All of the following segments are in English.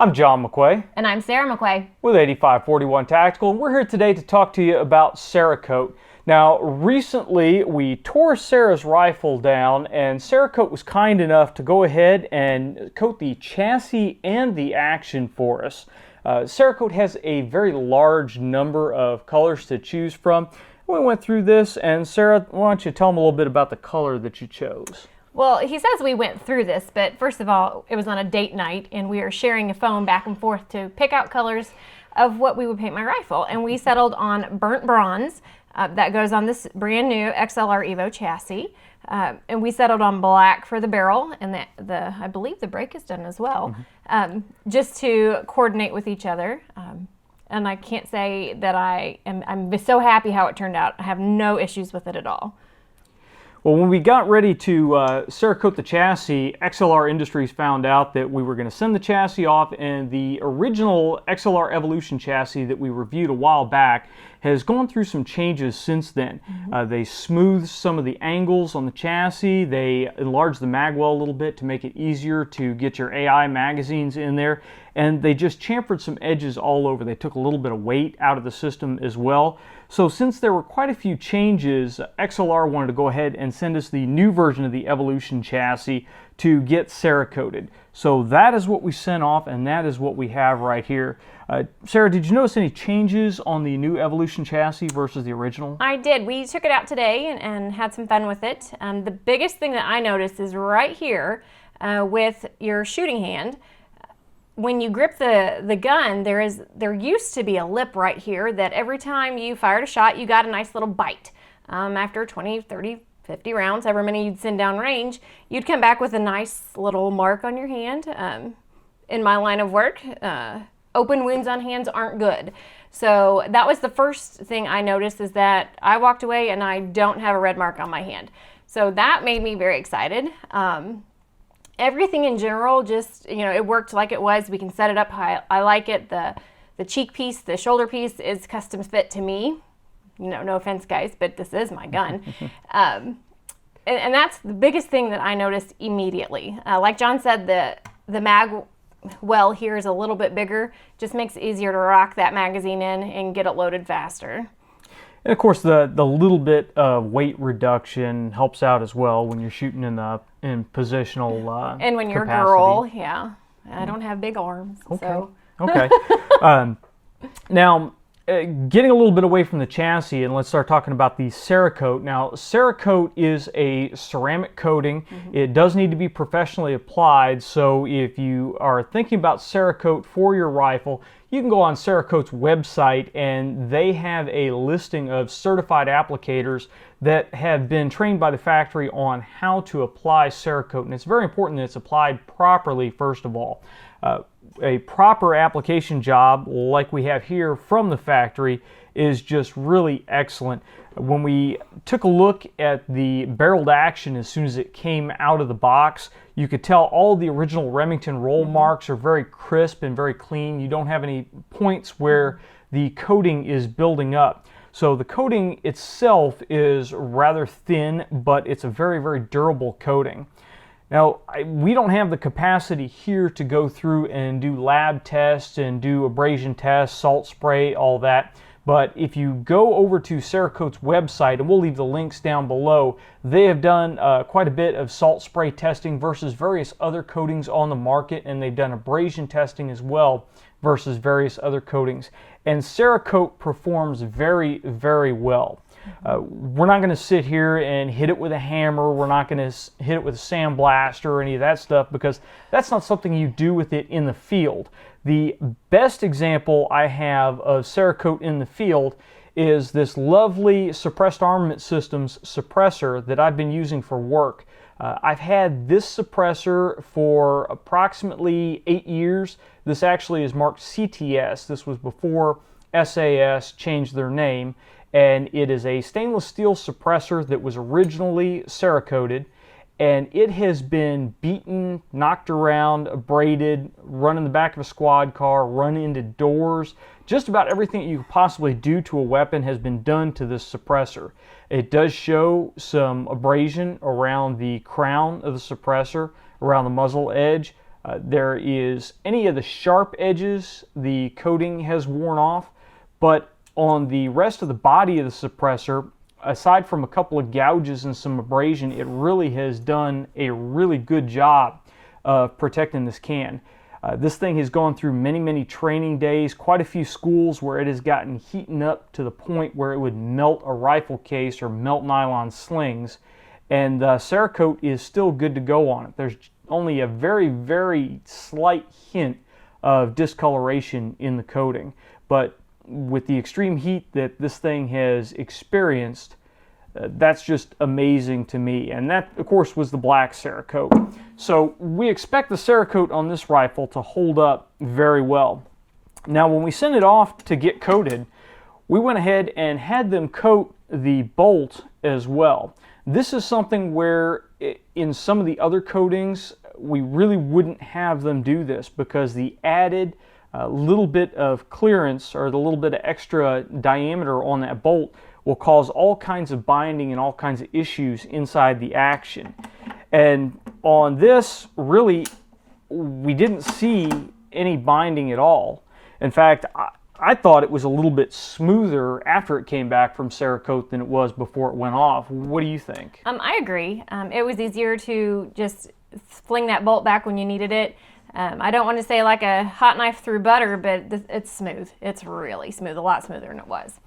I'm John McQuay. And I'm Sarah McQuay. With 8541 Tactical, and we're here today to talk to you about Cerakote. Now, recently we tore Sarah's rifle down, and Cerakote was kind enough to go ahead and coat the chassis and the action for us. Cerakote has a very large number of colors to choose from. We went through this, and Sarah, why don't you tell them a little bit about the color that you chose? Well, he says we went through this, but first of all, it was on a date night, and we were sharing a phone back and forth to pick out colors of what we would paint my rifle. And we settled on burnt bronze. That goes on this brand new XLR Evo chassis. And we settled on black for the barrel, and I believe the brake is done as well, just to coordinate with each other. And I can't say that I'm so happy how it turned out. I have no issues with it at all. Well, when we got ready to Cerakote the chassis, XLR Industries found out that we were going to send the chassis off, and the original XLR Evolution chassis that we reviewed a while back has gone through some changes since then. They smoothed some of the angles on the chassis, they enlarged the magwell a little bit to make it easier to get your AI magazines in there, and they just chamfered some edges all over. They took a little bit of weight out of the system as well. So since there were quite a few changes, XLR wanted to go ahead and send us the new version of the Evolution chassis to get Cerakoted. So that is what we sent off, and that is what we have right here. Sarah, did you notice any changes on the new Evolution chassis versus the original? I did. We took it out today and had some fun with it. The biggest thing that I noticed is right here with your shooting hand. When you grip the gun, there used to be a lip right here that every time you fired a shot, you got a nice little bite. After 20, 30, 50 rounds, however many you'd send down range, you'd come back with a nice little mark on your hand. In my line of work, open wounds on hands aren't good. So that was the first thing I noticed, is that I walked away and I don't have a red mark on my hand. So that made me very excited. Everything in general, just, it worked like it was. We can set it up how I like it. The cheek piece, the shoulder piece is custom fit to me. No offense, guys, but this is my gun. And that's the biggest thing that I noticed immediately. Like John said, the mag well here is a little bit bigger. Just makes it easier to rock that magazine in and get it loaded faster. And of course, the little bit of weight reduction helps out as well when you're shooting in positional and when you're capacity. a girl, yeah. I don't have big arms. Okay. So. Okay. Now, getting a little bit away from the chassis, and let's start talking about the Cerakote. Now, Cerakote is a ceramic coating. It does need to be professionally applied, so if you are thinking about Cerakote for your rifle, you can go on Cerakote's website, and they have a listing of certified applicators that have been trained by the factory on how to apply Cerakote. And it's very important that it's applied properly, first of all. A proper application job, like we have here from the factory, is just really excellent. When we took a look at the barreled action as soon as it came out of the box, you could tell all the original Remington roll marks are very crisp and very clean. You don't have any points where the coating is building up. So the coating itself is rather thin, but it's a very, very durable coating. Now, we don't have the capacity here to go through and do lab tests and do abrasion tests, salt spray, all that. But if you go over to Cerakote's website, and we'll leave the links down below, they have done quite a bit of salt spray testing versus various other coatings on the market, and they've done abrasion testing as well versus various other coatings. And Cerakote performs very, very well. We're not going to sit here and hit it with a hammer. We're not going to hit it with a sandblaster or any of that stuff, because that's not something you do with it in the field. The best example I have of Cerakote in the field is this lovely Suppressed Armament Systems suppressor that I've been using for work. I've had this suppressor for approximately 8 years. This actually is marked CTS. This was before SAS changed their name. And it is a stainless steel suppressor that was originally Cerakoted, and it has been beaten, knocked around, abraded, run in the back of a squad car, run into doors. Just about everything you could possibly do to a weapon has been done to this suppressor. It does show some abrasion around the crown of the suppressor, around the muzzle edge. There is any of the sharp edges, the coating has worn off, but on the rest of the body of the suppressor, aside from a couple of gouges and some abrasion, it really has done a really good job of protecting this can. This thing has gone through many training days, quite a few schools where it has gotten heated up to the point where it would melt a rifle case or melt nylon slings, and Cerakote is still good to go on it. There's only a very slight hint of discoloration in the coating, but with the extreme heat that this thing has experienced, that's just amazing to me. And that, of course, was the black Cerakote. So we expect the Cerakote on this rifle to hold up very well. Now, when we sent it off to get coated, we went ahead and had them coat the bolt as well. This is something where in some of the other coatings, we really wouldn't have them do this, because the added little bit of clearance or the little bit of extra diameter on that bolt will cause all kinds of binding and all kinds of issues inside the action. And on this, really, we didn't see any binding at all. In fact, I thought it was a little bit smoother after it came back from Cerakote than it was before it went off. What do you think? I agree. It was easier to just fling that bolt back when you needed it. I don't want to say like a hot knife through butter, but it's smooth. It's really smooth, a lot smoother than it was.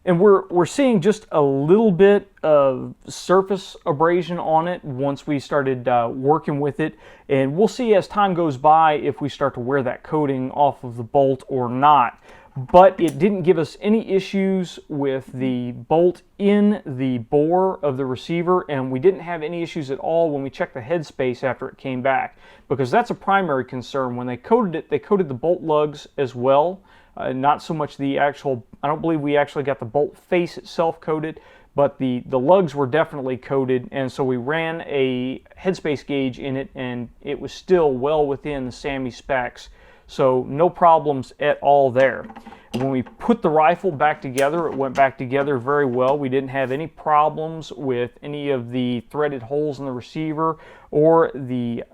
And we're seeing just a little bit of surface abrasion on it once we started working with it. And we'll see as time goes by if we start to wear that coating off of the bolt or not. But it didn't give us any issues with the bolt in the bore of the receiver, and we didn't have any issues at all when we checked the headspace after it came back, because that's a primary concern. When they coated it, they coated the bolt lugs as well. Not so much the actual, I don't believe we actually got the bolt face itself coated, but the lugs were definitely coated, and so we ran a headspace gauge in it, and it was still well within the SAMI specs. So no problems at all there. When we put the rifle back together, it went back together very well. We didn't have any problems with any of the threaded holes in the receiver or the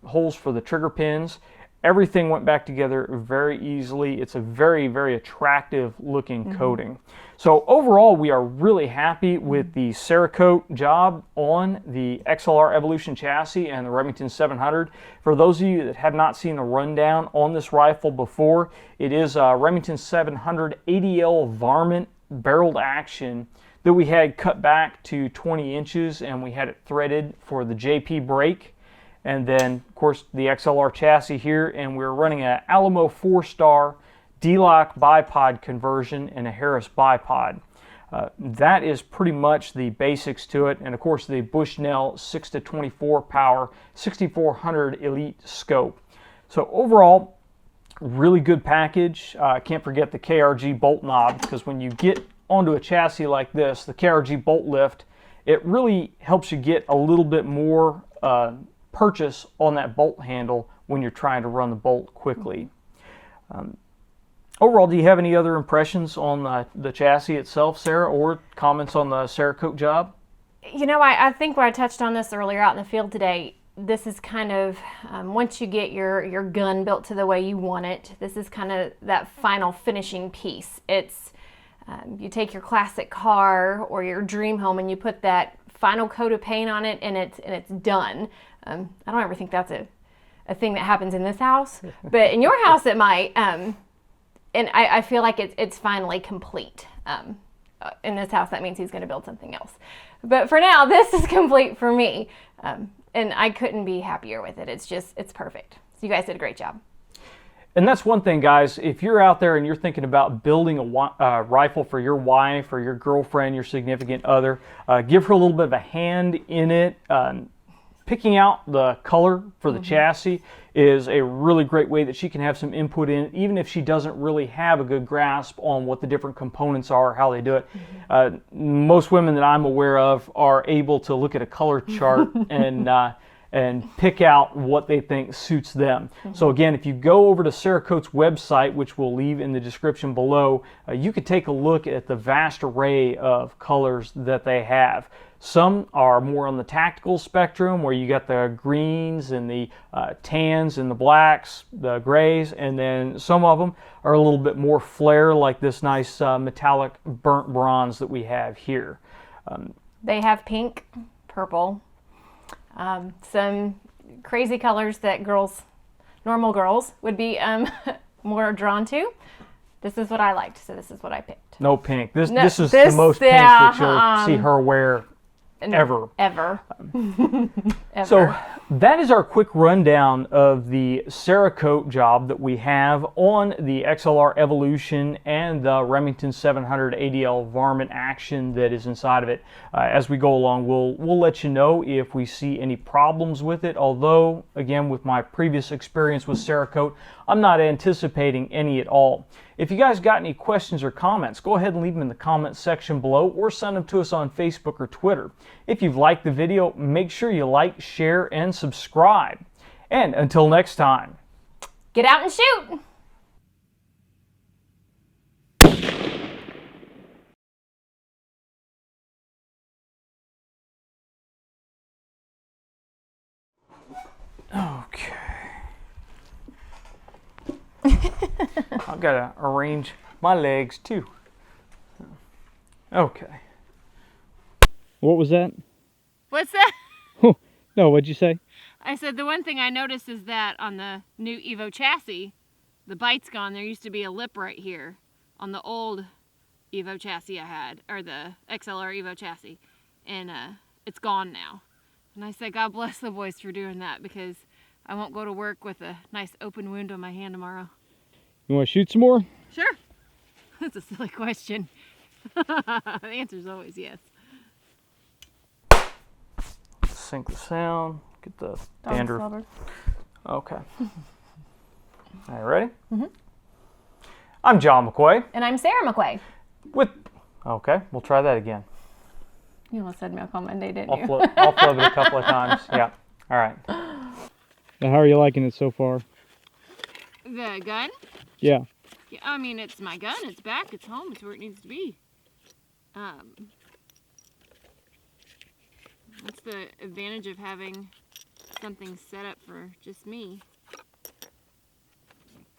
holes for the trigger pins. Everything went back together very easily. It's a very attractive looking coating. So overall, we are really happy with the Cerakote job on the XLR Evolution chassis and the Remington 700. For those of you that have not seen the rundown on this rifle before, it is a Remington 700 ADL varmint barreled action that we had cut back to 20 inches, and we had it threaded for the JP brake. And then, of course, the XLR chassis here, and we're running an Alamo 4-star D-lock bipod conversion and a Harris bipod. That is pretty much the basics to it. And of course, the Bushnell 6-24 power 6400 Elite scope. So overall, really good package. Can't forget the KRG bolt knob, because when you get onto a chassis like this, the KRG bolt lift, it really helps you get a little bit more purchase on that bolt handle when you're trying to run the bolt quickly. Overall, do you have any other impressions on the chassis itself, Sarah, or comments on the Cerakote job? You know, I think I touched on this earlier out in the field today. This is kind of, once you get your gun built to the way you want it, this is kind of that final finishing piece. It's, you take your classic car or your dream home and you put that final coat of paint on it, and it's done. I don't ever think that's a thing that happens in this house, but in your house it might. And I feel like it's finally complete. In this house, that means he's going to build something else. But for now, this is complete for me. And I couldn't be happier with it. It's perfect. So you guys did a great job. And that's one thing, guys. If you're out there and you're thinking about building a rifle for your wife or your girlfriend, your significant other, give her a little bit of a hand in it. Picking out the color for the chassis is a really great way that she can have some input in it, even if she doesn't really have a good grasp on what the different components are, how they do it. Most women that I'm aware of are able to look at a color chart and pick out what they think suits them. So again, if you go over to Cerakote's website, which we'll leave in the description below, you could take a look at the vast array of colors that they have. Some are more on the tactical spectrum, where you got the greens and the tans and the blacks, the grays, and then some of them are a little bit more flare, like this nice metallic burnt bronze that we have here. They have pink, purple, some crazy colors that normal girls would be more drawn to. This is what I liked, so this is what I picked. No pink. This is the most pink that you'll see her wear ever. Ever. So that is our quick rundown of the Cerakote job that we have on the XLR Evolution and the Remington 700 ADL varmint action that is inside of it. As we go along, we'll let you know if we see any problems with it, although, again, with my previous experience with Cerakote, I'm not anticipating any at all. If you guys got any questions or comments, go ahead and leave them in the comments section below or send them to us on Facebook or Twitter. If you've liked the video, make sure you like, share, and subscribe. And until next time, get out and shoot! Okay. I've got to arrange my legs too. Okay. What was that? What's that? Oh, no, what'd you say? I said the one thing I noticed is that on the new Evo chassis, the bite's gone. There used to be a lip right here on the old Evo chassis I had, or the XLR Evo chassis, and it's gone now. And I said, God bless the boys for doing that, because I won't go to work with a nice open wound on my hand tomorrow. You want to shoot some more? Sure. That's a silly question. The answer is always yes. Sync the sound, get the dandruff. Okay. All right, ready? Mm-hmm. I'm John McQuay. And I'm Sarah McQuay. Okay, we'll try that again. You almost said milk on Monday, didn't you? I'll flub it a couple of times. Yeah. All right. Now, how are you liking it so far? The gun? Yeah. Yeah, I mean, it's my gun. It's back. It's home. It's where it needs to be. That's the advantage of having something set up for just me.